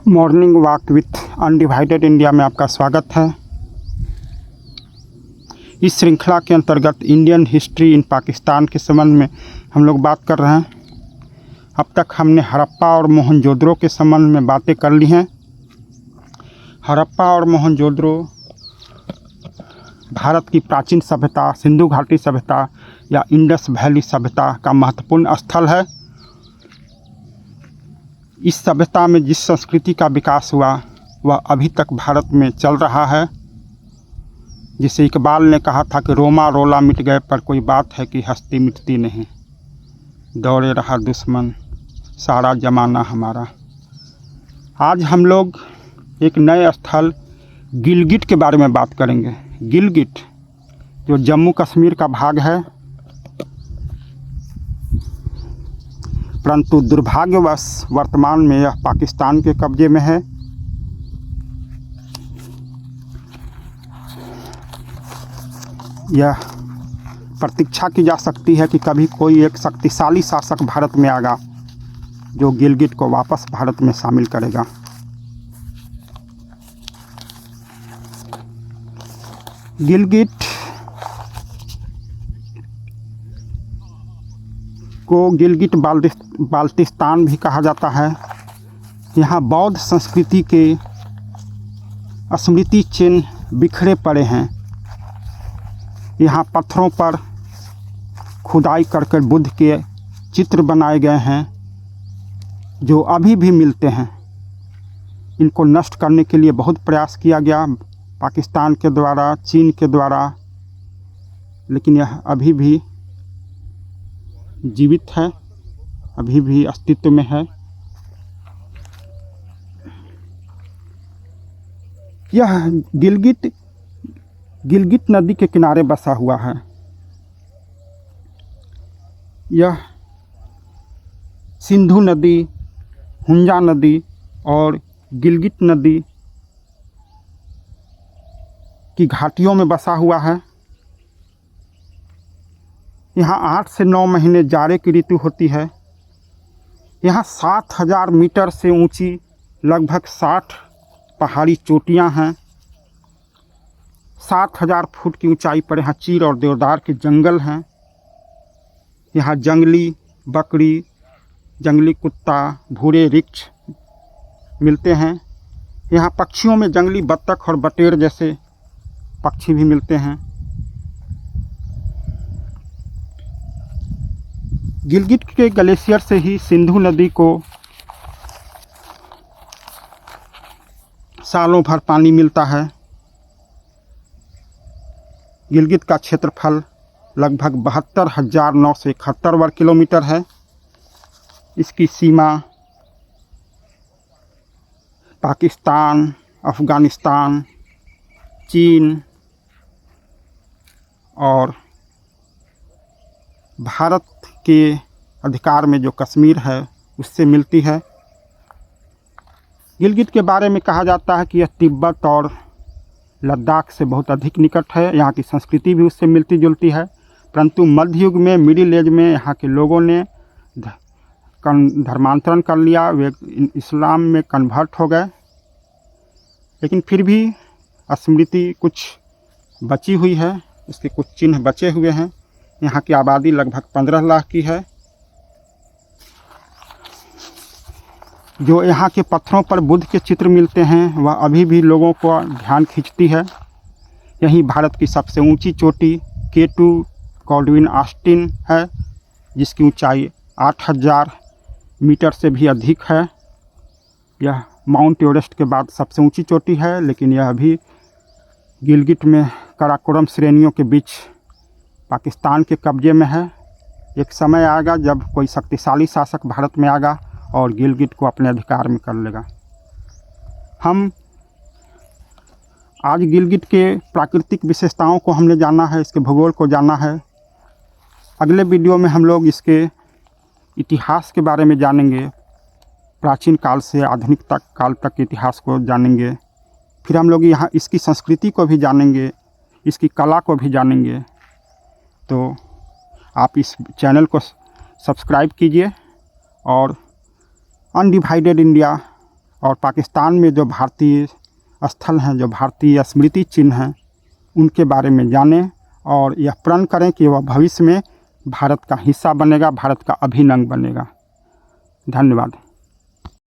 Morning walk with undivided India में आपका स्वागत है। इस श्रृंखला के अंतर्गत इंडियन हिस्ट्री इन पाकिस्तान के संबंध में हम लोग बात कर रहे हैं। अब तक हमने हड़प्पा और मोहनजोदड़ो के संबंध में बातें कर ली हैं। हड़प्पा और मोहनजोदड़ो भारत की प्राचीन सभ्यता, सिंधु घाटी सभ्यता या इंडस वैली सभ्यता का महत्वपूर्ण स्थल है। इस सभ्यता में जिस संस्कृति का विकास हुआ वह अभी तक भारत में चल रहा है। जिसे इकबाल ने कहा था कि रोमा रोला मिट गए पर कोई बात है कि हस्ती मिटती नहीं, दौड़े रहा दुश्मन सारा जमाना हमारा। आज हम लोग एक नए स्थल गिलगिट के बारे में बात करेंगे। गिलगिट जो जम्मू कश्मीर का भाग है, परंतु दुर्भाग्यवश वर्तमान में यह पाकिस्तान के कब्जे में है। यह प्रतीक्षा की जा सकती है कि कभी कोई एक शक्तिशाली शासक भारत में आएगा जो गिलगिट को वापस भारत में शामिल करेगा। गिलगिट को गिलगिट बाल्टिस्तान भी कहा जाता है। यहाँ बौद्ध संस्कृति के स्मृति चिन्ह बिखरे पड़े हैं। यहाँ पत्थरों पर खुदाई करके बुद्ध के चित्र बनाए गए हैं जो अभी भी मिलते हैं। इनको नष्ट करने के लिए बहुत प्रयास किया गया पाकिस्तान के द्वारा, चीन के द्वारा, लेकिन यह अभी भी जीवित है, अभी भी अस्तित्व में है। यह गिलगिट नदी के किनारे बसा हुआ है। यह सिंधु नदी, हुंजा नदी और गिलगिट नदी की घाटियों में बसा हुआ है। यहाँ 8 से 9 महीने जाड़े की ऋतु होती है। यहाँ 7000 मीटर से ऊंची लगभग 60 पहाड़ी चोटियाँ हैं। 7000 फुट की ऊंचाई पर यहाँ चीर और देवदार के जंगल हैं। यहाँ जंगली बकरी, जंगली कुत्ता, भूरे वृक्ष मिलते हैं। यहाँ पक्षियों में जंगली बत्तख और बटेर जैसे पक्षी भी मिलते हैं। गिलगिट के ग्लेशियर से ही सिंधु नदी को सालों भर पानी मिलता है। गिलगिट का क्षेत्रफल लगभग 72,971 वर्ग किलोमीटर है। इसकी सीमा पाकिस्तान, अफ़गानिस्तान, चीन और भारत के अधिकार में जो कश्मीर है उससे मिलती है। गिलगिट के बारे में कहा जाता है कि यह तिब्बत और लद्दाख से बहुत अधिक निकट है। यहाँ की संस्कृति भी उससे मिलती जुलती है, परंतु मध्य युग में, मिडिल एज में यहाँ के लोगों ने धर्मांतरण कर लिया, वे इस्लाम में कन्वर्ट हो गए। लेकिन फिर भी स्मृति कुछ बची हुई है, इसके कुछ चिन्ह बचे हुए हैं। यहाँ की आबादी लगभग 15 लाख की है। जो यहाँ के पत्थरों पर बुद्ध के चित्र मिलते हैं वह अभी भी लोगों को ध्यान खींचती है। यही भारत की सबसे ऊंची चोटी K2 गॉडविन ऑस्टिन है, जिसकी ऊंचाई 8000 मीटर से भी अधिक है। यह माउंट एवरेस्ट के बाद सबसे ऊंची चोटी है, लेकिन यह अभी गिलगिट में काराकोरम श्रेणियों के बीच पाकिस्तान के कब्जे में है। एक समय आएगा जब कोई शक्तिशाली शासक भारत में आएगा और गिलगिट को अपने अधिकार में कर लेगा। हम आज गिलगिट के प्राकृतिक विशेषताओं को हमने जाना है, इसके भूगोल को जाना है। अगले वीडियो में हम लोग इसके इतिहास के बारे में जानेंगे, प्राचीन काल से आधुनिक काल तक के इतिहास को जानेंगे। फिर हम लोग यहाँ इसकी संस्कृति को भी जानेंगे, इसकी कला को भी जानेंगे। तो आप इस चैनल को सब्सक्राइब कीजिए और अनडिवाइडेड इंडिया और पाकिस्तान में जो भारतीय स्थल हैं, जो भारतीय स्मृति चिन्ह हैं, उनके बारे में जानें और यह प्रण करें कि वह भविष्य में भारत का हिस्सा बनेगा, भारत का अभिन्न अंग बनेगा। धन्यवाद।